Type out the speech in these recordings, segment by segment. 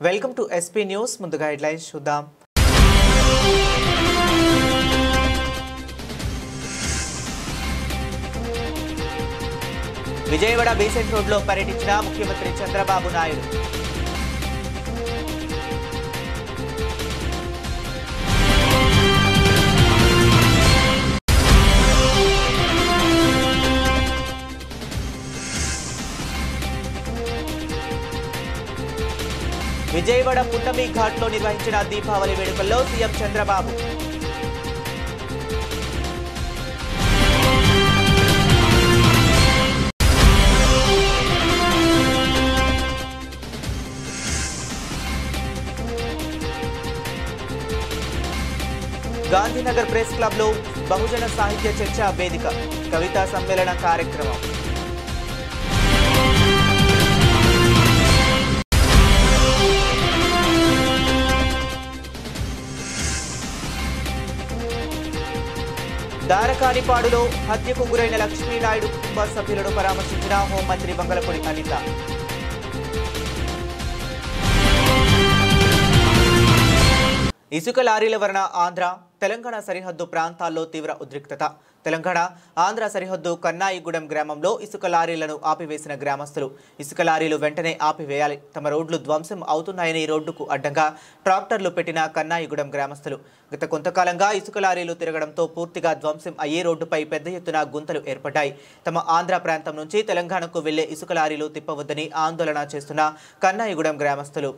Welcome to SP news. ముందుగా headlines చూద్దాం. Vijayawada Besant రోడ్లో పర్యటించిన ముఖ్యమంత్రి చంద్రబాబు నాయుడు. విజయవాడ పుట్టమి ఘాట్లో నిర్వహించిన దీపావళి వేడుకల్లో సీఎం చంద్రబాబు. గాంధీనగర్ ప్రెస్ క్లబ్లో బహుజన సాహిత్య చర్చా వేదిక కవితా సమ్మేళన కార్యక్రమం. దారకానిపాడులో హత్యకు గురైన లక్ష్మీనాయుడు కుటుంబ సభ్యులను పరామర్శించిన హోంమంత్రి బంగళపూడి అనిత. ఇసుక లారీల వలన ఆంధ్ర తెలంగాణ సరిహద్దు ప్రాంతాల్లో తీవ్ర ఉద్రిక్తత. తెలంగాణ ఆంధ్ర సరిహద్దు కన్నాయిగూడెం గ్రామంలో ఇసుక లారీలను ఆపివేసిన గ్రామస్తులు ఇసుక లారీలు వెంటనే ఆపివేయాలి, తమ రోడ్లు ధ్వంసం అవుతున్నాయని రోడ్డుకు అడ్డంగా ట్రాక్టర్లు పెట్టిన కన్నాయిగూడెం గ్రామస్తులు గత కొంతకాలంగా ఇసుక లారీలు తిరగడంతో పూర్తిగా ధ్వంసం అయ్యే రోడ్డుపై పెద్ద ఎత్తున గుంతలు ఏర్పడ్డాయి. తమ ఆంధ్ర ప్రాంతం నుంచి తెలంగాణకు వెళ్లే ఇసుక లారీలు తిప్పవద్దని ఆందోళన చేస్తున్న కన్నాయిగూడెం గ్రామస్తులు.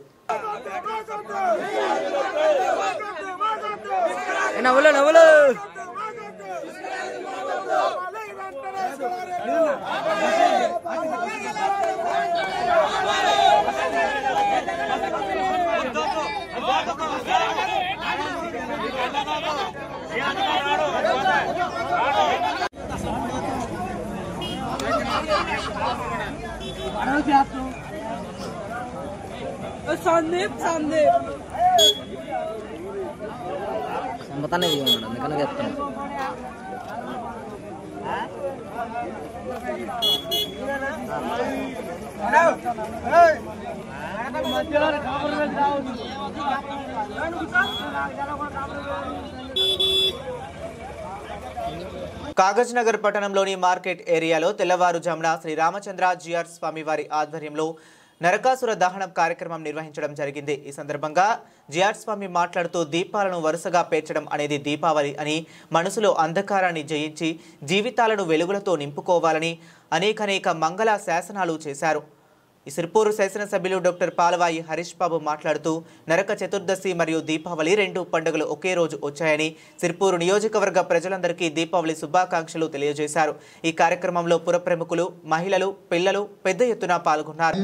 సందీప్ సంబతానే దిగున్నాడు, అందుకనే చెప్తాను. కాగజ్ నగర్ పట్టణంలోని మార్కెట్ ఏరియాలో తెల్లవారుజామున శ్రీ రామచంద్ర జిఆర్ స్వామి వారి ఆధ్వర్యంలో నరకాసుర దహనం కార్యక్రమం నిర్వహించడం జరిగింది. ఈ సందర్భంగా జిఆర్ స్వామి మాట్లాడుతూ దీపాలను వరుసగా పేర్చడం అనేది దీపావళి అని, మనసులో అంధకారాన్ని జయించి జీవితాలను వెలుగులతో నింపుకోవాలని అనేక మంగళ శాసనాలు చేశారు. ఈ సిర్పూరు శాసనసభ్యులు డాక్టర్ పాలవాయి హరీష్ బాబు మాట్లాడుతూ నరక చతుర్దశి మరియు దీపావళి రెండు పండుగలు ఒకే రోజు వచ్చాయని, సిర్పూరు నియోజకవర్గ ప్రజలందరికీ దీపావళి శుభాకాంక్షలు తెలియజేశారు. ఈ కార్యక్రమంలో పుర ప్రముఖులు, మహిళలు, పిల్లలు పెద్ద ఎత్తున పాల్గొన్నారు.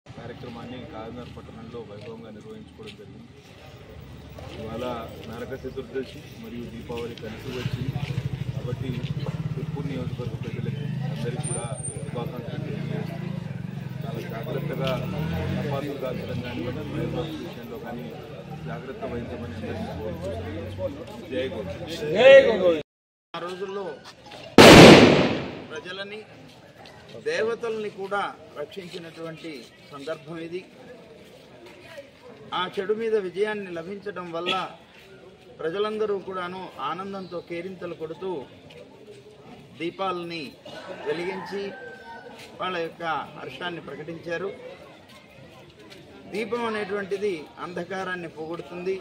కార్యక్రమాన్ని కాకినాడ పట్టణంలో వైభవంగా నిర్వహించుకోవడం జరిగింది. ఇవాళ నరక చతుర్దశి మరియు దీపావళి కలిసి వచ్చింది కాబట్టి సిర్పూర్ నియోజకవర్గ ప్రజలకి అందరికీ కూడా శుభాకాంక్షలు తెలియజేస్తుంది. చాలా జాగ్రత్తగా టపాసులు కాల్చడం కానివ్వండి, ఫైర్ వర్క్స్ విషయంలో కానీ జాగ్రత్త వహించమని అందరికీ కోరుకుంటున్నాను. జై గోవింద్. ఆ రోజుల్లో ప్రజలని, దేవతల్ని కూడా రక్షించినటువంటి సందర్భం ఇది. ఆ చెడు మీద విజయాన్ని లభించడం వల్ల ప్రజలందరూ కూడాను ఆనందంతో కేరింతలు కొడుతూ దీపాలని వెలిగించి వాళ్ళ యొక్క హర్షాన్ని ప్రకటించారు. దీపం అనేటువంటిది అంధకారాన్ని పోగొడుతుంది,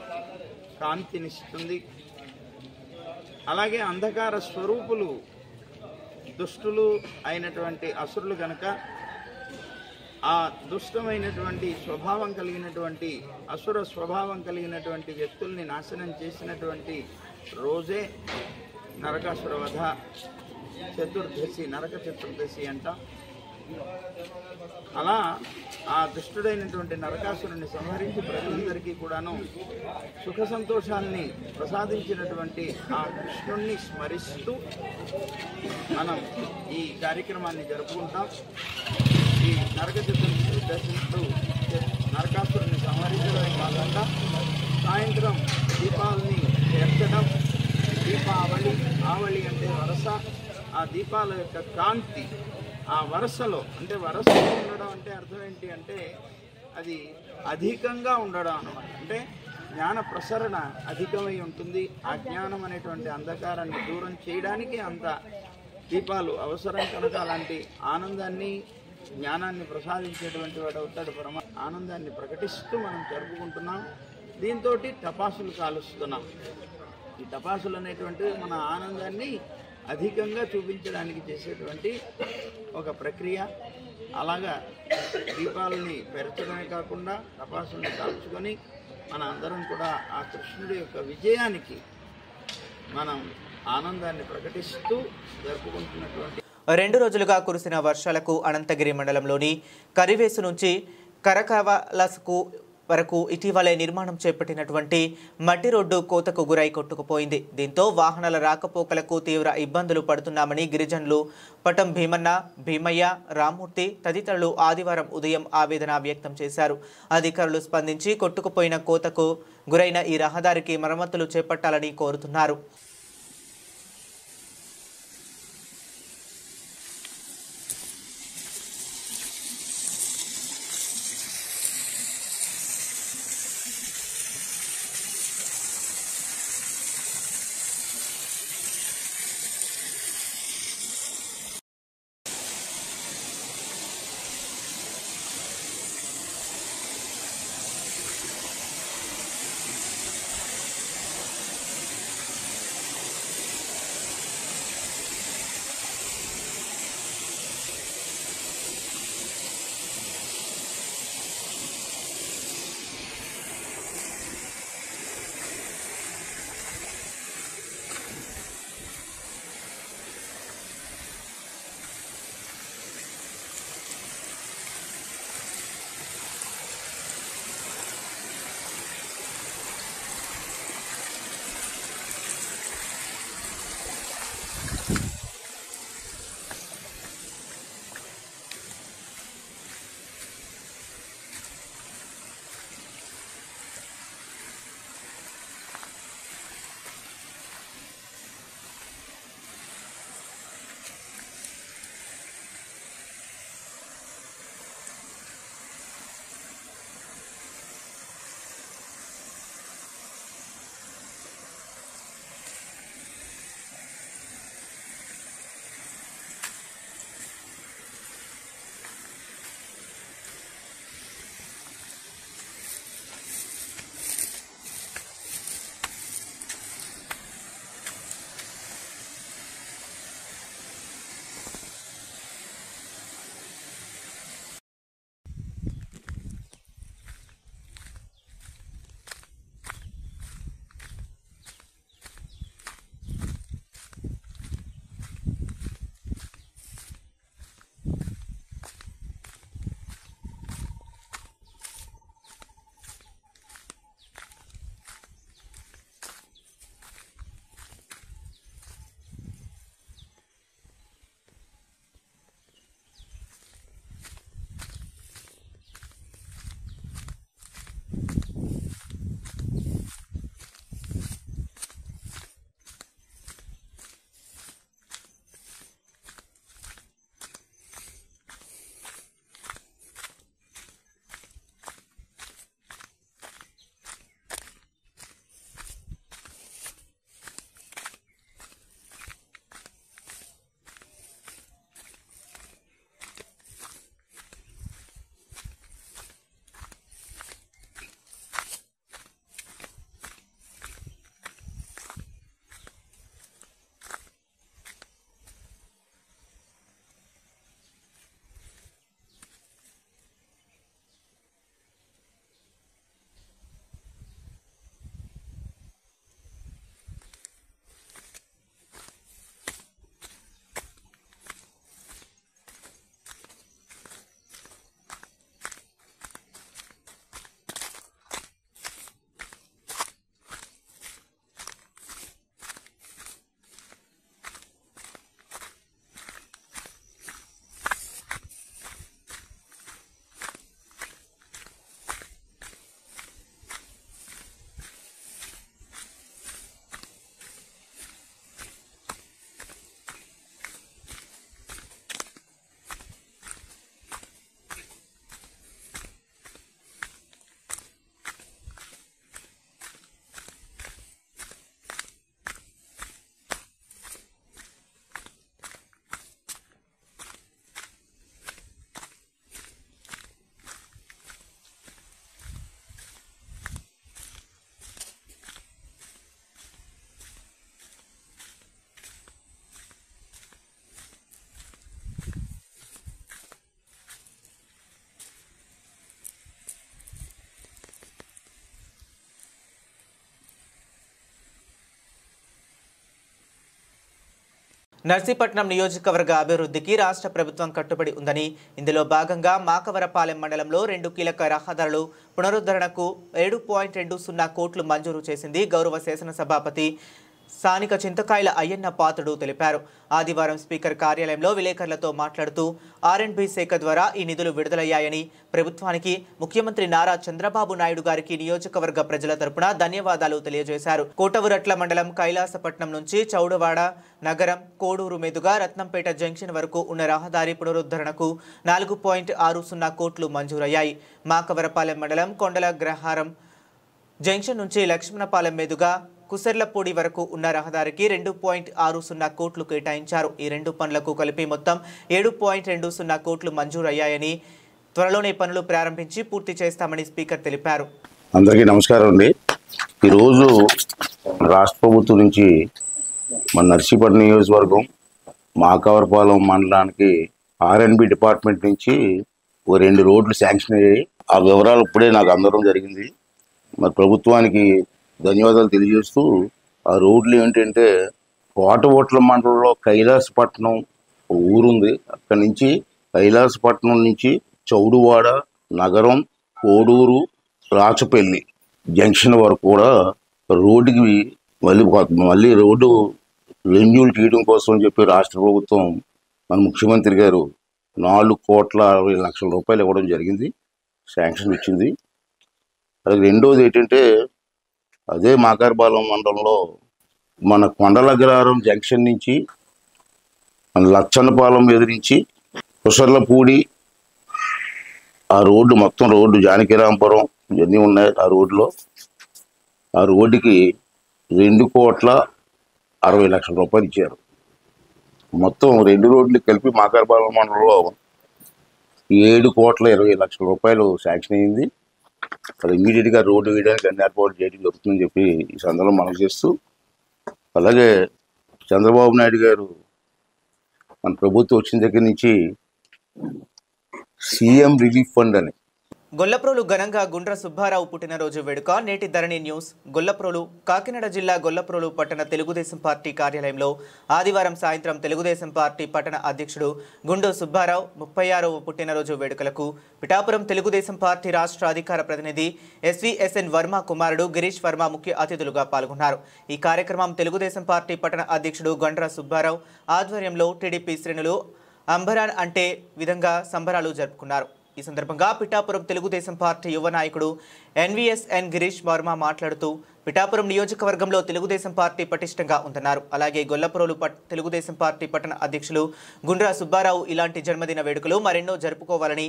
కాంతినిస్తుంది. అలాగే అంధకార స్వరూపులు దుష్టులు అయినటువంటి అసురులు కనుక ఆ దుష్టమైనటువంటి స్వభావం కలిగినటువంటి అసుర స్వభావం కలిగినటువంటి వ్యక్తుల్ని నాశనం చేసినటువంటి రోజే నరకాసుర వధ చతుర్దశి, నరక చతుర్దశి అంట. అలా ఆ దుష్టుడైనటువంటి నరకాసురుని సంహరించి ప్రజలందరికీ కూడాను సుఖ సంతోషాల్ని ప్రసాదించినటువంటి ఆ కృష్ణుణ్ణి స్మరిస్తూ మనం ఈ కార్యక్రమాన్ని జరుపుకుంటాం. ఈ నరక చతుర్దశితో నరకాసురుని సంహరించడమే కాకుండా సాయంత్రం దీపాలని పేర్చడం, దీపావళి, ఆవళి అంటే వరస, ఆ దీపాల యొక్క కాంతి ఆ వరసలో, అంటే వరసలో ఉండడం అంటే అర్థం ఏంటి అంటే అది అధికంగా ఉండడం అన్నమాట. అంటే జ్ఞాన ప్రసరణ అధికమై ఉంటుంది. ఆ జ్ఞానం అనేటువంటి అంధకారాన్ని దూరం చేయడానికి అంత దీపాలు అవసరం కనుక అలాంటి ఆనందాన్ని జ్ఞానాన్ని ప్రసాదించేటువంటి వాడు అవుతాడు ఆనందాన్ని ప్రకటిస్తూ మనం జరుపుకుంటున్నాం. దీంతో టపాసులు కాలుస్తున్నాం. ఈ టపాసులు అనేటువంటివి మన ఆనందాన్ని అధికంగా చూపించడానికి చేసేటువంటి ఒక ప్రక్రియ. అలాగా దీపాలని పెరచడమే కాకుండా టపాసుల్ని కాల్చుకొని మన అందరం కూడా ఆ కృష్ణుడి యొక్క విజయానికి మనం ఆనందాన్ని ప్రకటిస్తూ జరుపుకుంటున్నటువంటి 2 రోజులుగా కురిసిన వర్షాలకు అనంతగిరి మండలంలోని కరివేసు నుంచి కరకవలసకు వరకు ఇటీవలే నిర్మాణం చేపట్టినటువంటి మట్టి రోడ్డు కోతకు గురై కొట్టుకుపోయింది. దీంతో వాహనాల రాకపోకలకు తీవ్ర ఇబ్బందులు పడుతున్నామని గిరిజనులు పటం భీమన్న, భీమయ్య, రామ్మూర్తి తదితరులు ఆదివారం ఉదయం ఆవేదన వ్యక్తం చేశారు. అధికారులు స్పందించి కొట్టుకుపోయిన కోతకు గురైన ఈ రహదారికి మరమ్మతులు చేపట్టాలని కోరుతున్నారు. నర్సీపట్నం నియోజకవర్గ అభివృద్ధికి రాష్ట్ర ప్రభుత్వం కట్టుబడి ఉందని, ఇందులో భాగంగా మాకవరపాలెం మండలంలో 2 కీలక రహదారులు పునరుద్ధరణకు 7.20 కోట్లు మంజూరు చేసింది గౌరవ శాసనసభాపతి స్థానిక చింతకాయల అయ్యన్న పాత్రుడు తెలిపారు. ఆదివారం స్పీకర్ కార్యాలయంలో విలేకరులతో మాట్లాడుతూ ఆర్ఎండ్బి శాఖ ద్వారా ఈ నిధులు విడుదలయ్యాయని, ప్రభుత్వానికి ముఖ్యమంత్రి నారా చంద్రబాబు నాయుడు గారికి నియోజకవర్గ ప్రజల తరపున ధన్యవాదాలు తెలియజేశారు. కోటవురట్ల మండలం కైలాసపట్నం నుంచి చౌడవాడ నగరం కోడూరు మీదుగా రత్నంపేట జంక్షన్ వరకు ఉన్న రహదారి పునరుద్ధరణకు 4.60 కోట్లు మంజూరయ్యాయి. మాకవరపాలెం మండలం కొండలగ్రహారం జంక్షన్ నుంచి లక్ష్మణపాలెం మీదుగా కుసర్లపూడి వరకు ఉన్న రహదారికి 2.60 కోట్లు కేటాయించారు. ఈ 2 పనులకు కలిపి మొత్తం 7.20 కోట్లు మంజూరయ్యాయని, త్వరలోనే పనులు ప్రారంభించి పూర్తి చేస్తామని స్పీకర్ తెలిపారు. అందరికీ నమస్కారం అండి. ఈరోజు రాష్ట్ర ప్రభుత్వం నుంచి మన నర్సీపట్నం నియోజకవర్గం మాకవరపాలెం మండలానికి ఆర్ఎండ్బి డిపార్ట్మెంట్ నుంచి 2 రోడ్లు శాంక్షన్ అయ్యాయి. ఆ వివరాలు ఇప్పుడే నాకు అందడం జరిగింది. మరి ప్రభుత్వానికి ధన్యవాదాలు తెలియజేస్తూ, ఆ రోడ్లు ఏంటంటే కోటవుట్ల మండలంలో కైలాసపట్నం ఊరుంది. అక్కడి నుంచి కైలాసపట్నం నుంచి చౌడువాడ నగరం కోడూరు రాచపల్లి జంక్షన్ వరకు కూడా రోడ్డుకి మళ్ళీ రోడ్డు రెన్యూల్ చేయడం కోసం చెప్పి రాష్ట్ర ప్రభుత్వం మన ముఖ్యమంత్రి గారు 4,60,00,000 రూపాయలు ఇవ్వడం జరిగింది, శాంక్షన్ ఇచ్చింది. అలాగే రెండోది ఏంటంటే అదే మాకవరపాలెం మండలంలో మన కొండలగ్రహారం జంక్షన్ నుంచి మన లచ్చన్నపాలెం ఎదురించి కుసర్లపూడి ఆ రోడ్డు మొత్తం రోడ్డు జానకిరాంపురం ఇవన్నీ ఉన్నాయి. ఆ రోడ్డులో ఆ రోడ్డుకి 2,60,00,000 రూపాయలు ఇచ్చారు. మొత్తం 2 రోడ్లు కలిపి మాకవరపాలెం మండలంలో 7,20,00,000 రూపాయలు శాంక్షన్ అయింది. అది ఇమీడియట్గా రోడ్డు వేయడానికి అన్ని ఏర్పాటు చేయడం జరుగుతుందని చెప్పి ఈ సందర్భంలో మనవి చేస్తూ, అలాగే చంద్రబాబు నాయుడు గారు మన ప్రభుత్వం వచ్చిన దగ్గర నుంచి సీఎం రిలీఫ్ ఫండ్ అని గొల్లప్రోలు ఘనంగా గుండ్ర సుబ్బారావు పుట్టినరోజు వేడుక. నేటి ధరణి న్యూస్. గొల్లప్రోలు కాకినాడ జిల్లా గొల్లప్రోలు పట్టణ తెలుగుదేశం పార్టీ కార్యాలయంలో ఆదివారం సాయంత్రం తెలుగుదేశం పార్టీ పట్టణ అధ్యక్షుడు గుండు సుబ్బారావు 36వ పుట్టినరోజు వేడుకలకు పిఠాపురం తెలుగుదేశం పార్టీ రాష్ట్ర అధికార ప్రతినిధి ఎస్విఎస్ఎన్ వర్మ కుమారుడు గిరీష్ వర్మ ముఖ్య అతిథులుగా పాల్గొన్నారు. ఈ కార్యక్రమం తెలుగుదేశం పార్టీ పట్టణ అధ్యక్షుడు గండ్ర సుబ్బారావు ఆధ్వర్యంలో టీడీపీ శ్రేణులు అంబరాన్ అంటే విధంగా సంబరాలు జరుపుకున్నారు. ఈ సందర్భంగా పిఠాపురం తెలుగుదేశం పార్టీ యువ నాయకుడు ఎన్విఎస్ఎన్ గిరీష్ వర్మ మాట్లాడుతూ, పిఠాపురం నియోజకవర్గంలో తెలుగుదేశం పార్టీ పటిష్టంగా ఉందన్నారు. అలాగే గొల్లప్రోలు తెలుగుదేశం పార్టీ పట్టణ అధ్యక్షులు గుండ్ర సుబ్బారావు ఇలాంటి జన్మదిన వేడుకలు మరెన్నో జరుపుకోవాలని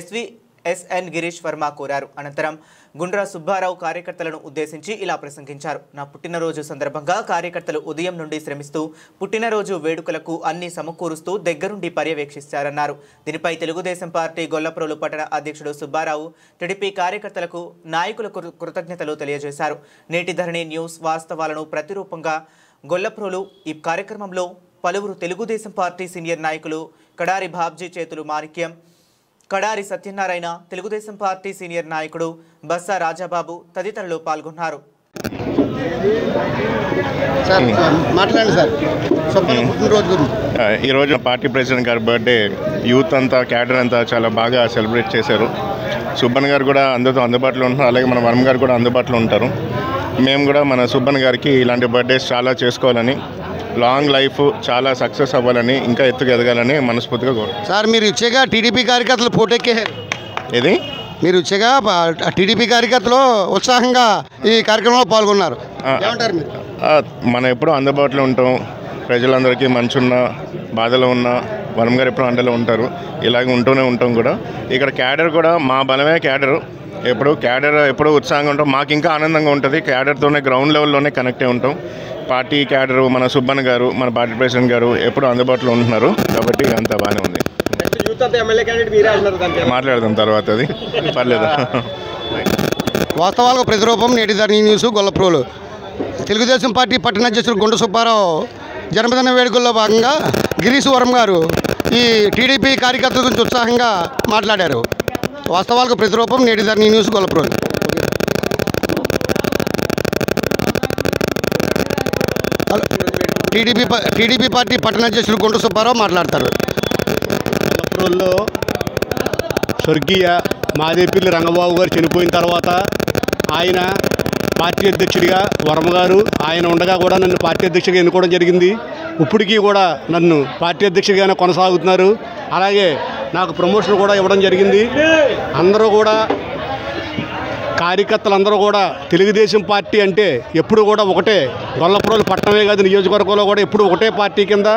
ఎస్విఎస్ఎన్ గిరీష్ వర్మ కోరారు. అనంతరం గుండ్ర సుబ్బారావు కార్యకర్తలను ఉద్దేశించి ఇలా ప్రసంగించారు. నా పుట్టినరోజు సందర్భంగా కార్యకర్తలు ఉదయం నుండి శ్రమిస్తూ పుట్టినరోజు వేడుకలకు అన్ని సమకూరుస్తూ దగ్గరుండి పర్యవేక్షిస్తారన్నారు. దీనిపై తెలుగుదేశం పార్టీ గొల్లప్రోలు పట్టణ అధ్యక్షుడు సుబ్బారావు టీడీపీ కార్యకర్తలకు నాయకులకు కృతజ్ఞతలు తెలియజేశారు. నేటి ధరణి న్యూస్ వాస్తవాలను ప్రతిరూపంగా గొల్లప్రోలు ఈ కార్యక్రమంలో పలువురు తెలుగుదేశం పార్టీ సీనియర్ నాయకులు కడారి బాబ్జీ చేతులు మాణిక్యం, కడారి సత్యనారాయణ, తెలుగుదేశం పార్టీ సీనియర్ నాయకుడు బస్సా రాజాబాబు తదితరులు పాల్గొన్నారు. ఈరోజు పార్టీ ప్రెసిడెంట్ గారి బర్త్డే యూత్ అంతా క్యాడర్ అంతా చాలా బాగా సెలబ్రేట్ చేశారు. సుబ్బన్ గారు కూడా అందరితో అందుబాటులో ఉంటున్నారు, అలాగే మన వర్మ గారు కూడా అందుబాటులో ఉంటారు. మేము కూడా మన సుబ్బన్ గారికి ఇలాంటి బర్త్డేస్ చాలా చేసుకోవాలని, లాంగ్ లైఫ్ చాలా సక్సెస్ అవ్వాలని, ఇంకా ఎత్తుకు ఎదగాలని మనస్ఫూర్తిగా కోరుతున్నాను. సార్ మీరు ఇచ్చేగా టీడీపీ కార్యకర్తలు పోటెక్కేశారు. ఇది మీరు ఇచ్చేగా టీడీపీ కార్యకర్తలు ఉత్సాహంగా ఈ కార్యక్రమంలో పాల్గొన్నారు. ఏమంటారు మీరు? మనం ఎప్పుడూ అందుబాటులో ఉంటాం. ప్రజలందరికీ మంచున్న బాధలో ఉన్న వర్మ గారు ఎప్పుడూ అండలో ఉంటారు. ఇలాగే ఉంటూనే ఉంటాం కూడా. ఇక్కడ క్యాడర్ కూడా మా బలమే క్యాడరు. ఎప్పుడూ ఉత్సాహంగా ఉంటాం. మాకు ఇంకా ఆనందంగా ఉంటుంది. క్యాడర్తోనే గ్రౌండ్ లెవెల్లోనే కనెక్ట్ అయి ఉంటాం. పార్టీ క్యాడరు మన సుబ్బన్ గారు, మన పార్టీ ప్రెసిడెంట్ గారు ఎప్పుడూ అందుబాటులో ఉంటున్నారు. కాబట్టి అంతా బాగానే ఉంది. మాట్లాడదాం తర్వాత, అది పర్లేదా? వాస్తవాలకు ప్రతిరూపం నేటి ధరణి న్యూస్ గొల్లప్రోలు. తెలుగుదేశం పార్టీ పట్టణ అధ్యక్షుడు గుండు సుబ్బారావు జన్మదిన వేడుకల్లో భాగంగా గిరీష్ వర్మ గారు ఈ టీడీపీ కార్యకర్తల గురించి ఉత్సాహంగా మాట్లాడారు. వాస్తవాలకు ప్రతిరూపం నేటి ధరణి న్యూస్ గొల్లప్రోలు. టీడీపీ పార్టీ పట్టణ అధ్యక్షులు గుంట సుబ్బారావు మాట్లాడతారు. గొల్లప్రోల్లో స్వర్గీయ మాదేపల్లి రంగబాబు గారు చనిపోయిన తర్వాత ఆయన పార్టీ అధ్యక్షుడిగా వర్మ గారు ఆయన ఉండగా కూడా నన్ను పార్టీ అధ్యక్షుడిగా ఎన్నుకోవడం జరిగింది. ఇప్పటికీ కూడా నన్ను పార్టీ అధ్యక్షుడిగానే కొనసాగుతున్నారు. అలాగే నాకు ప్రమోషన్ కూడా ఇవ్వడం జరిగింది. అందరూ కూడా కార్యకర్తలందరూ కూడా తెలుగుదేశం పార్టీ అంటే ఎప్పుడు కూడా ఒకటే, గొల్లప్రోలు పట్టణమే కాదు నియోజకవర్గంలో కూడా ఎప్పుడు ఒకటే పార్టీ కింద,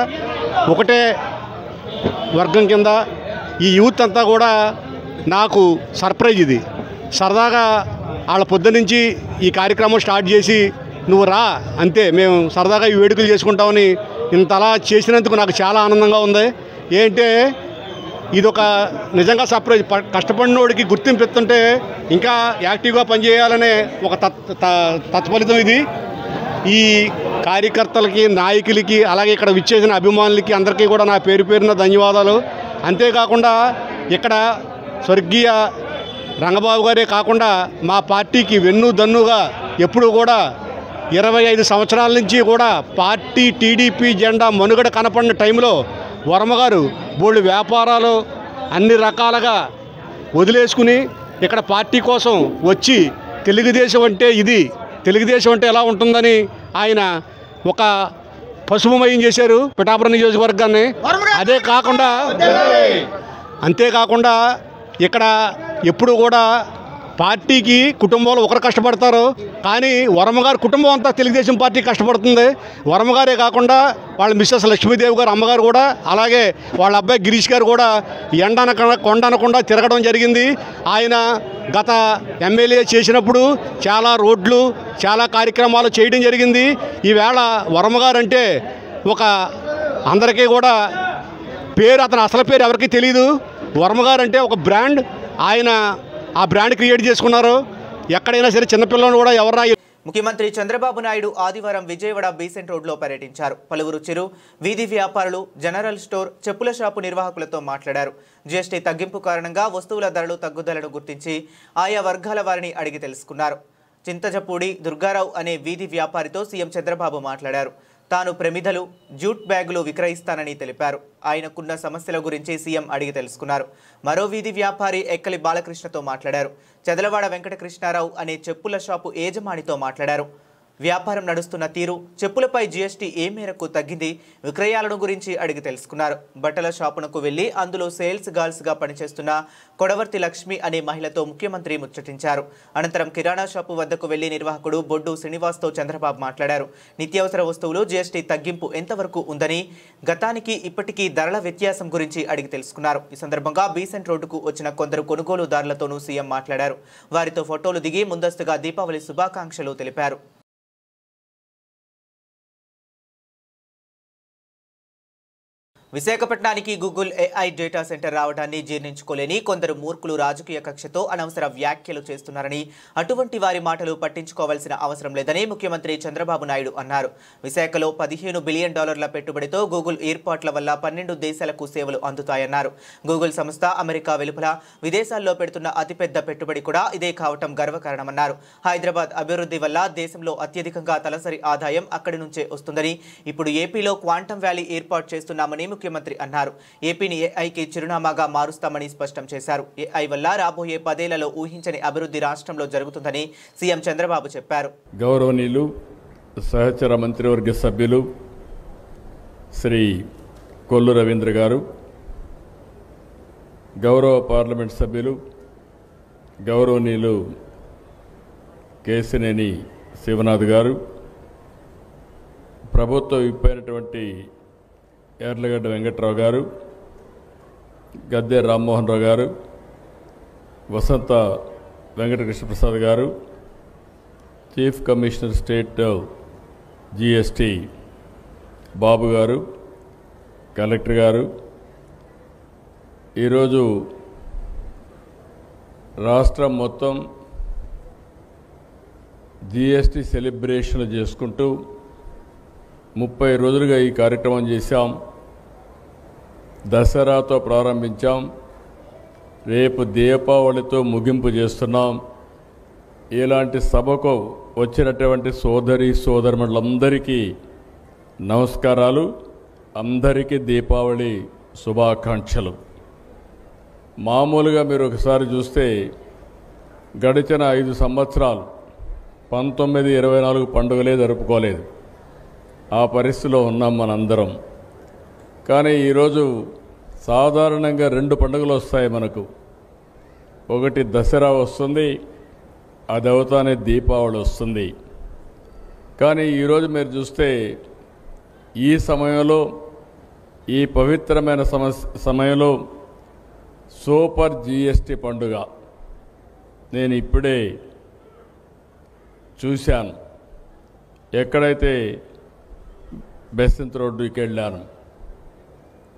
ఒకటే వర్గం కింద ఈ యూత్ అంతా కూడా నాకు సర్ప్రైజ్. ఇది సరదాగా వాళ్ళ పొద్దు నుంచి ఈ కార్యక్రమం స్టార్ట్ చేసి నువ్వు రా అంతే, మేము సరదాగా ఈ వేడుకలు చేసుకుంటామని ఇంతలా చేసినందుకు నాకు చాలా ఆనందంగా ఉంది. ఏంటంటే ఇదొక నిజంగా సర్ప్రైజ్. కష్టపడినోడికి గుర్తింపు ఇస్తుంటే ఇంకా యాక్టివ్గా పనిచేయాలనే ఒక తత్ఫలితం ఇది. ఈ కార్యకర్తలకి, నాయకులకి, అలాగే ఇక్కడ విచ్చేసిన అభిమానులకి అందరికీ కూడా నా పేరు పేరున ధన్యవాదాలు. అంతేకాకుండా ఇక్కడ స్వర్గీయ రంగబాబు గారే కాకుండా మా పార్టీకి వెన్నుదన్నుగా ఎప్పుడు కూడా 25 సంవత్సరాల నుంచి కూడా పార్టీ టీడీపీ జెండా మనుగడ కనపడిన టైంలో వర్మగారు బోల్డ్ వ్యాపారాలు అన్ని రకాలుగా వదిలేసుకుని ఇక్కడ పార్టీ కోసం వచ్చి తెలుగుదేశం అంటే ఇది, తెలుగుదేశం అంటే ఎలా ఉంటుందని ఆయన ఒక పసుపుమయం చేశారు పిఠాపురం నియోజకవర్గాన్ని. అంతేకాకుండా ఇక్కడ ఎప్పుడు కూడా పార్టీకి కుటుంబంలో ఒకరు కష్టపడతారు, కానీ వర్మగారి కుటుంబం అంతా తెలుగుదేశం పార్టీ కష్టపడుతుంది. వర్మగారే కాకుండా వాళ్ళ మిస్సెస్ లక్ష్మీదేవి గారు అమ్మగారు కూడా, అలాగే వాళ్ళ అబ్బాయి గిరీష్ గారు కూడా కొండనకుండా తిరగడం జరిగింది. ఆయన గత ఎమ్మెల్యే చేసినప్పుడు చాలా రోడ్లు, చాలా కార్యక్రమాలు చేయడం జరిగింది. ఈవేళ వర్మగారు అంటే ఒక అందరికీ కూడా పేరు, అతని అసలు పేరు ఎవరికీ తెలియదు. వర్మగారు అంటే ఒక బ్రాండ్, ఆయన ఆ బ్రాండ్ క్రియేట్ చేసుకున్నారు. ఎక్కడైనా సరే చిన్నపిల్లలను కూడా ఎవరైనా. ముఖ్యమంత్రి చంద్రబాబు నాయుడు ఆదివారం విజయవాడ బీసెంట్ రోడ్లో పర్యటించారు. పలువురు చిరు, వీధి వ్యాపారులు, జనరల్ స్టోర్, చెప్పుల షాపు నిర్వాహకులతో మాట్లాడారు. జీఎస్టీ తగ్గింపు కారణంగా వస్తువుల ధరలు తగ్గుదలను గుర్తించి ఆయా వర్గాల వారిని అడిగి తెలుసుకున్నారు. చింతజపూడి దుర్గారావు అనే వీధి వ్యాపారితో సీఎం చంద్రబాబు మాట్లాడారు. తాను ప్రమిదలు, జూట్ బ్యాగులు విక్రయిస్తానని తెలిపారు. ఆయనకున్న సమస్యల గురించి సీఎం అడిగి తెలుసుకున్నారు. మరో వీధి వ్యాపారి ఎక్కలి బాలకృష్ణతో మాట్లాడారు. చదలవాడ వెంకటకృష్ణారావు అనే చెప్పుల షాపు యజమానితో మాట్లాడారు. వ్యాపారం నడుస్తున్న తీరు, చెప్పులపై జీఎస్టీ ఏ మేరకు తగ్గింది, విక్రయాలను గురించి అడిగి తెలుసుకున్నారు. బట్టల షాపునకు వెళ్లి అందులో సేల్స్ గర్ల్స్గా పనిచేస్తున్న కొడవర్తి లక్ష్మి అనే మహిళతో ముఖ్యమంత్రి ముచ్చటించారు. అనంతరం కిరాణా షాపు వద్దకు వెళ్లి నిర్వాహకుడు బొడ్డు శ్రీనివాస్తో చంద్రబాబు మాట్లాడారు. నిత్యావసర వస్తువులు జీఎస్టీ తగ్గింపు ఎంతవరకు ఉందని, గతానికి ఇప్పటికీ ధరల వ్యత్యాసం గురించి అడిగి తెలుసుకున్నారు. ఈ సందర్భంగా బీసెంట్ రోడ్డుకు వచ్చిన కొందరు కొనుగోలుదారులతోనూ సీఎం మాట్లాడారు. వారితో ఫోటోలు దిగి ముందస్తుగా దీపావళి శుభాకాంక్షలు తెలిపారు. విశాఖపట్నానికి గూగుల్ ఏఐ డేటా సెంటర్ రావడాన్ని జీర్ణించుకోలేని కొందరు మూర్ఖులు రాజకీయ కక్షతో అనవసర వ్యాఖ్యలు చేస్తున్నారని, అటువంటి వారి మాటలు పట్టించుకోవాల్సిన అవసరం లేదని ముఖ్యమంత్రి చంద్రబాబు నాయుడు అన్నారు. విశాఖలో $15 బిలియన్ పెట్టుబడితో గూగుల్ ఏర్పాట్ల వల్ల 12 దేశాలకు సేవలు అందుతాయన్నారు. గూగుల్ సంస్థ అమెరికా వెలుపల, విదేశాల్లో పెడుతున్న అతిపెద్ద పెట్టుబడి కూడా ఇదే కావటం గర్వకారణమన్నారు. హైదరాబాద్ అభివృద్ధి వల్ల దేశంలో అత్యధికంగా తలసరి ఆదాయం అక్కడి నుంచే వస్తుందని, ఇప్పుడు ఏపీలో క్వాంటమ్ వ్యాలీ ఏర్పాటు చేస్తున్నామని ముఖ్యమంత్రి అన్నారు. ఏపీని ఏఐకి చిరునామాగా మారుస్తామని స్పష్టం చేశారు. ఏఐ వల్ల రాబోయే 10 ఏళ్లలో ఊహించని అభివృద్ధి రాష్ట్రంలో జరుగుతుందని సీఎం చంద్రబాబు చెప్పారు. గౌరవనీయులు సహచర మంత్రివర్గ సభ్యులు శ్రీ కొల్లు రవీంద్ర గారు, గౌరవ పార్లమెంట్ సభ్యులు గౌరవనీయులు కేశినేని శివనాథ్ గారు, ప్రభుత్వ విప్పైనటువంటి యార్లగడ్డ వెంకట్రావు గారు, గద్దె రామ్మోహన్ రావు గారు, వసంత వెంకటకృష్ణప్రసాద్ గారు, చీఫ్ కమిషనర్ స్టేట్ జీఎస్టీ బాబు గారు, కలెక్టర్ గారు, ఈరోజు రాష్ట్రం మొత్తం జీఎస్టీ సెలబ్రేషన్లు చేసుకుంటూ 30 రోజులుగా ఈ కార్యక్రమం చేశాం. దసరాతో ప్రారంభించాం, రేపు దీపావళితో ముగింపు చేస్తున్నాం. ఇలాంటి సభకు వచ్చినటువంటి సోదరి సోదరులందరికీ నమస్కారాలు. అందరికీ దీపావళి శుభాకాంక్షలు. మామూలుగా మీరు ఒకసారి చూస్తే గడిచిన 5 సంవత్సరాలు 1924 పండుగలే జరుపుకోలేదు. ఆ పరిస్థితిలో ఉన్నాం మనందరం. కానీ ఈరోజు సాధారణంగా 2 పండుగలు వస్తాయి మనకు. ఒకటి దసరా వస్తుంది, అది అవుతానే దీపావళి వస్తుంది. కానీ ఈరోజు మీరు చూస్తే ఈ సమయంలో, ఈ పవిత్రమైన సమయంలో సూపర్ జిఎస్టీ పండుగ నేను ఇప్పుడే చూశాను. ఎక్కడైతే బెసంత్ రోడ్డుకి వెళ్ళాను,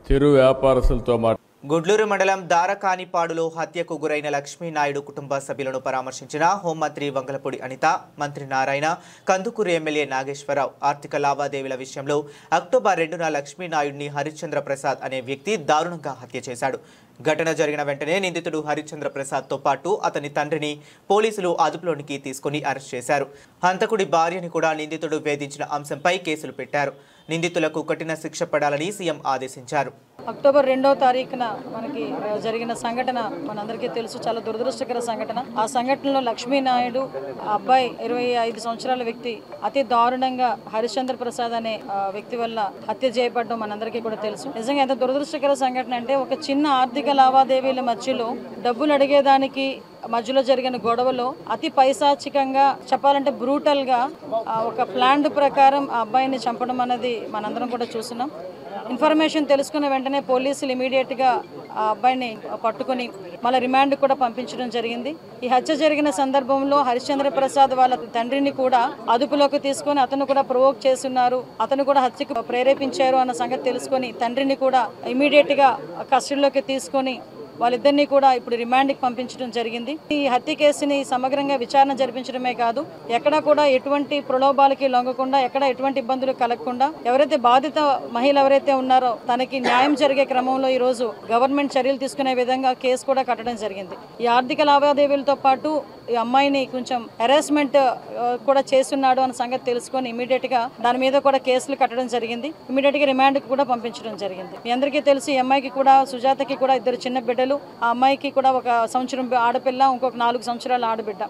చిరు వ్యాపారస్తులతో గుడ్లూరు మండలం దారకానిపాడులో హత్యకు గురైన లక్ష్మీనాయుడు కుటుంబ సభ్యులను పరామర్శించిన హోంమంత్రి వంగలపూడి అనిత, మంత్రి నారాయణ, కందుకూరు ఎమ్మెల్యే నాగేశ్వరరావు. ఆర్థిక లావాదేవీల విషయంలో అక్టోబర్ 2న లక్ష్మీనాయుడిని హరిశ్చంద్ర ప్రసాద్ అనే వ్యక్తి దారుణంగా హత్య చేశాడు. ఘటన జరిగిన వెంటనే నిందితుడు హరిశ్చంద్ర ప్రసాద్తో పాటు అతని తండ్రిని పోలీసులు అదుపులోనికి తీసుకుని అరెస్ట్ చేశారు. హంతకుడి భార్యని కూడా నిందితుడు వేధించిన అంశంపై కేసులు పెట్టారు. నిందితులకు కఠిన శిక్ష పడాలని సీఎం ఆదేశించారు. అక్టోబర్ 2వ తారీఖున మనకి జరిగిన సంఘటన మనందరికీ తెలుసు, చాలా దురదృష్టకర సంఘటన. ఆ సంఘటనలో లక్ష్మీనాయుడు అబ్బాయి 25 సంవత్సరాల వ్యక్తి అతి దారుణంగా హరిశ్చంద్ర ప్రసాద్ అనే వ్యక్తి వల్ల హత్య చేయబడడం మనందరికీ కూడా తెలుసు. నిజంగా ఎంత దురదృష్టకర సంఘటన అంటే, ఒక చిన్న ఆర్థిక లావాదేవీల మధ్యలో డబ్బులు అడిగేదానికి మధ్యలో జరిగిన గొడవలో అతి పైశాచికంగా చెప్పాలంటే బ్రూటల్గా ఒక ప్లాన్ ప్రకారం ఆ అబ్బాయిని చంపడం అనేది మనందరం కూడా చూస్తున్నాం. ఇన్ఫర్మేషన్ తెలుసుకున్న వెంటనే పోలీసులు ఇమీడియట్గా ఆ అబ్బాయిని పట్టుకుని మళ్ళీ రిమాండ్ కూడా పంపించడం జరిగింది. ఈ హత్య జరిగిన సందర్భంలో హరిశ్చంద్ర ప్రసాద్ వాళ్ళ తండ్రిని కూడా అదుపులోకి తీసుకొని అతను కూడా ప్రొవోక్ చేస్తున్నారు, అతను కూడా హత్యకు ప్రేరేపించారు అన్న సంగతి తెలుసుకొని తండ్రిని కూడా ఇమీడియట్గా కస్టడీలోకి తీసుకొని వాళ్ళిద్దరినీ కూడా ఇప్పుడు రిమాండ్కి పంపించడం జరిగింది. ఈ హత్య కేసుని సమగ్రంగా విచారణ జరిపించడమే కాదు, ఎక్కడా కూడా ఎటువంటి ప్రలోభాలకి లొంగకుండా, ఎక్కడ ఎటువంటి ఇబ్బందులు కలగకుండా, ఎవరైతే బాధిత మహిళ ఎవరైతే ఉన్నారో తనకి న్యాయం జరిగే క్రమంలో ఈ రోజు గవర్నమెంట్ చర్యలు తీసుకునే విధంగా కేసు కూడా కట్టడం జరిగింది. ఈ ఆర్థిక లావాదేవీలతో పాటు ఈ అమ్మాయిని కొంచెం హెరాస్మెంట్ కూడా చేస్తున్నాడు అన్న సంగతి తెలుసుకొని ఇమీడియట్ గా దాని మీద కూడా కేసులు కట్టడం జరిగింది. ఇమీడియట్ గా రిమాండ్ కు కూడా పంపించడం జరిగింది. మీ అందరికీ తెలుసు, ఈ అమ్మాయికి కూడా, సుజాతకి కూడా 2 చిన్న బిడ్డలు. ఆ అమ్మాయికి కూడా 1 సంవత్సరం ఆడపిల్ల, ఇంకొక 4 సంవత్సరాల ఆడబిడ్డ.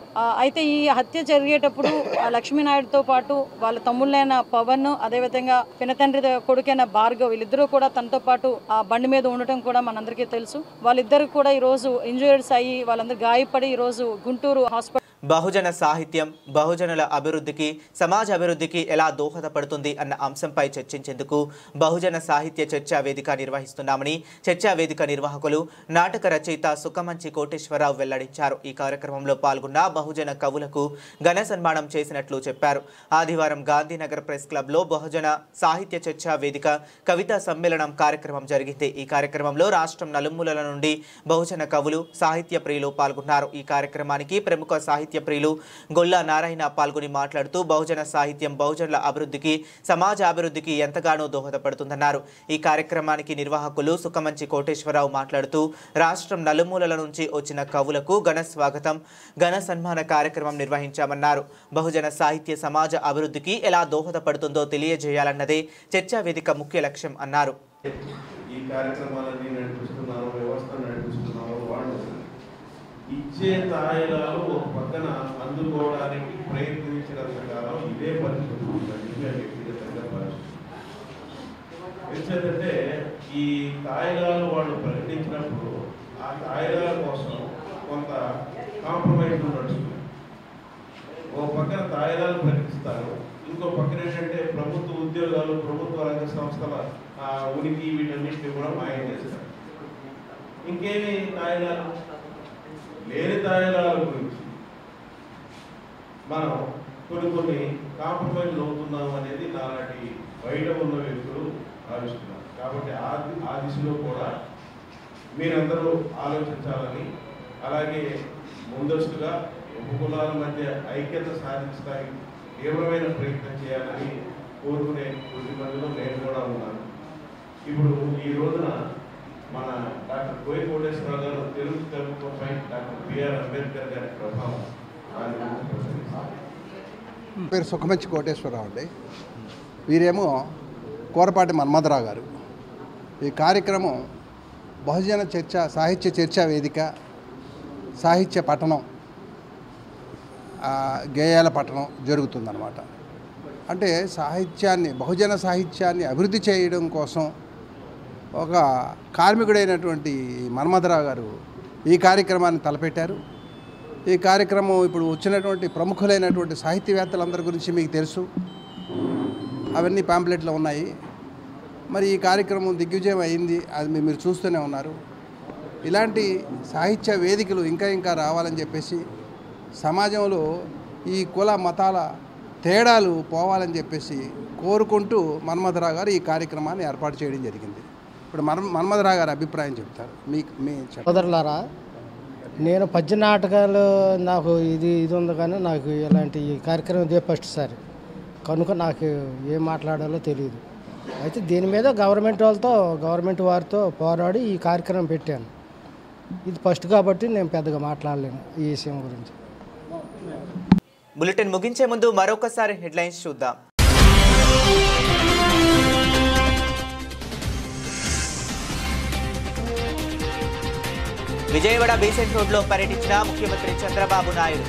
అయితే ఈ హత్య జరిగేటప్పుడు లక్ష్మీనాయుడుతో పాటు వాళ్ళ తమ్ముళ్ళైన పవన్, అదేవిధంగా పినతండ్రి కొడుకైన భార్గవ్, వీళ్ళిద్దరూ కూడా తనతో పాటు ఆ బండి మీద ఉండటం కూడా మనందరికీ తెలుసు. వాళ్ళిద్దరు కూడా ఈ రోజు ఇంజూరీస్ అయ్యి వాళ్ళందరూ గాయపడి ఈ రోజు గుంటూరు హాస్పిటల్. బహుజన సాహిత్యం బహుజనుల అభివృద్ధికి, సమాజ అభివృద్ధికి ఎలా దోహదపడుతుంది అన్న అంశంపై చర్చించేందుకు బహుజన సాహిత్య చర్చా వేదిక నిర్వహిస్తున్నామని చర్చా వేదిక నిర్వాహకులు నాటక రచయిత సుఖమంచి కోటేశ్వరరావు వెల్లడించారు. ఈ కార్యక్రమంలో పాల్గొన్న బహుజన కవులకు ఘన సన్మానం చేసినట్లు చెప్పారు. ఆదివారం గాంధీనగర్ ప్రెస్ క్లబ్లో బహుజన సాహిత్య చర్చా వేదిక కవితా సమ్మేళనం కార్యక్రమం జరిగింది. ఈ కార్యక్రమంలో రాష్ట్రం నలుమూలల నుండి బహుజన కవులు, సాహిత్య ప్రియులు పాల్గొన్నారు. ఈ కార్యక్రమానికి ప్రముఖ సాహిత్య ప్రియులు గొల్లా నారాయణ పాల్గొని మాట్లాడుతూ బహుజన సాహిత్యం బహుజనుల అభివృద్ధికి, సమాజ అభివృద్ధికి ఎంతగానో దోహదపడుతుందన్నారు. ఈ కార్యక్రమానికి నిర్వాహకులు సుఖమంచి కోటేశ్వరరావు మాట్లాడుతూ రాష్ట్రం నలుమూలల నుంచి వచ్చిన కవులకు ఘన స్వాగతం, ఘన సన్మాన కార్యక్రమం నిర్వహించామన్నారు. బహుజన సాహిత్య సమాజ అభివృద్ధికి ఎలా దోహదపడుతుందో తెలియజేయాలన్నదే చర్చా వేదిక ముఖ్య లక్ష్యం అన్నారు. ఈ కార్యక్రమాలన్నీ నడిపిస్తున్నారు, వ్యవస్థ నడిపిస్తున్నారు. వాళ్ళు ఇచ్చే తాయిలాలు ఒక పక్కన అందుకోవడానికి ప్రయత్నించినంత కాలం ఇదే పరిస్థితి ఉంటుంది. వ్యక్తిగతంగా పరిస్థితి ఎందుకంటే ఈ తాయిలాలు వాళ్ళు ప్రకటించినప్పుడు ఆ తాయిలాల కోసం కొంత కాంప్రమైజ్ నడుస్తుంది. ఒక పక్కన తాయిలాలు ప్రకటిస్తారు, ఇంకో పక్కన ఏంటంటే ప్రభుత్వ ఉద్యోగాలు, ప్రభుత్వ రంగ సంస్థల ఉనికి వీటన్నిటిని కూడా మాయం చేస్తారు. ఇంకేమి తాయిలాలు, లేని తాయిలాల గురించి మనం కొన్ని కాంప్రమైజ్ అవుతున్నాం అనేది నాలాంటి బయట ఉన్న వ్యక్తులు భావిస్తున్నారు. కాబట్టి ఆ దిశలో కూడా మీరందరూ ఆలోచించాలని, అలాగే ముందస్తుగా ఉపకులాల మధ్య ఐక్యత సాధించడానికి తీవ్రమైన ప్రయత్నం చేయాలని కోరుకునే కొద్ది మందిలో నేను కూడా ఉన్నాను. ఇప్పుడు ఈ రోజున మన డాక్టర్ కోయి కోటేశ్వరరావు గారు తెలుగు తెలుగుపై డాక్టర్ బిఆర్ అంబేద్కర్ గారి ప్రభావం దాని గురించి పేరు సుఖమంచి కోటేశ్వరరావు అండి. వీరేమో కోరపాటి మన్మథరావు గారు. ఈ కార్యక్రమం బహుజన చర్చ సాహిత్య చర్చా వేదిక, సాహిత్య పఠనం, గేయాల పఠనం జరుగుతుందన్నమాట. అంటే సాహిత్యాన్ని, బహుజన సాహిత్యాన్ని అభివృద్ధి చేయడం కోసం ఒక కార్మికుడైనటువంటి మన్మథరావు గారు ఈ కార్యక్రమాన్ని తలపెట్టారు. ఈ కార్యక్రమం ఇప్పుడు వచ్చినటువంటి ప్రముఖులైనటువంటి సాహిత్యవేత్తలందరి గురించి మీకు తెలుసు, అవన్నీ పాంప్లెట్లో ఉన్నాయి. మరి ఈ కార్యక్రమం దిగ్విజయం అయింది, అది మీరు చూస్తూనే ఉన్నారు. ఇలాంటి సాహిత్య వేదికలు ఇంకా రావాలని చెప్పేసి, సమాజంలో ఈ కుల మతాల తేడాలు పోవాలని చెప్పేసి కోరుకుంటూ మన్మథరావు గారు ఈ కార్యక్రమాన్ని ఏర్పాటు చేయడం జరిగింది. ఇప్పుడు మన్మథరావు గారి అభిప్రాయం చెప్తారు. మీ సోదరులారా, నేను పద్య నాటకాలు నాకు ఇది ఉంది, కానీ నాకు ఇలాంటి ఈ కార్యక్రమం ఇదే ఫస్ట్ సారి కనుక నాకు ఏం మాట్లాడాలో తెలియదు. అయితే దీని మీద గవర్నమెంట్ వారితో పోరాడి ఈ కార్యక్రమం పెట్టాను. ఇది ఫస్ట్ కాబట్టి నేను పెద్దగా మాట్లాడలేను ఈ విషయం గురించి. బులెటిన్ ముగించే ముందు మరొకసారి హెడ్లైన్స్ చూద్దాం. విజయవాడ బీసెంట్ రోడ్లో పర్యటించిన ముఖ్యమంత్రి చంద్రబాబు నాయుడు.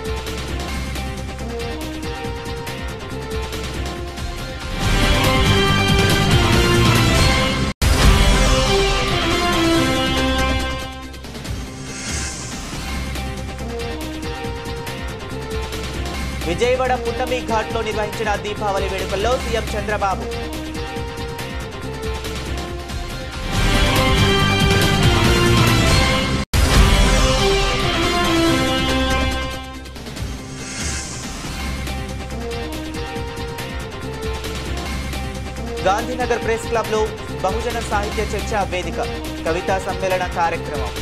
విజయవాడ పుట్టమి ఘాట్లో నిర్వహించిన దీపావళి వేడుకల్లో సీఎం చంద్రబాబు. గాంధీనగర్ ప్రెస్ క్లబ్లో బహుజన సాహిత్య చర్చా వేదిక, కవితా సమ్మేళన కార్యక్రమం.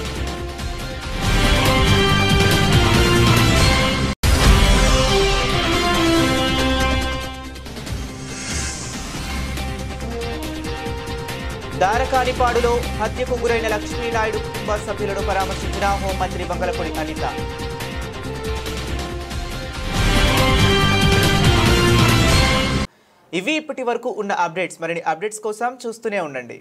దారకానిపాడులో హత్యకు గురైన లక్ష్మీనాయుడు కుటుంబ సభ్యులను పరామర్శించిన హోంమంత్రి బంగళపూడి అనిత. ఇవి ఇప్పటి వరకు ఉన్న అప్డేట్స్. మరిన్ని అప్డేట్స్ కోసం చూస్తూనే ఉండండి.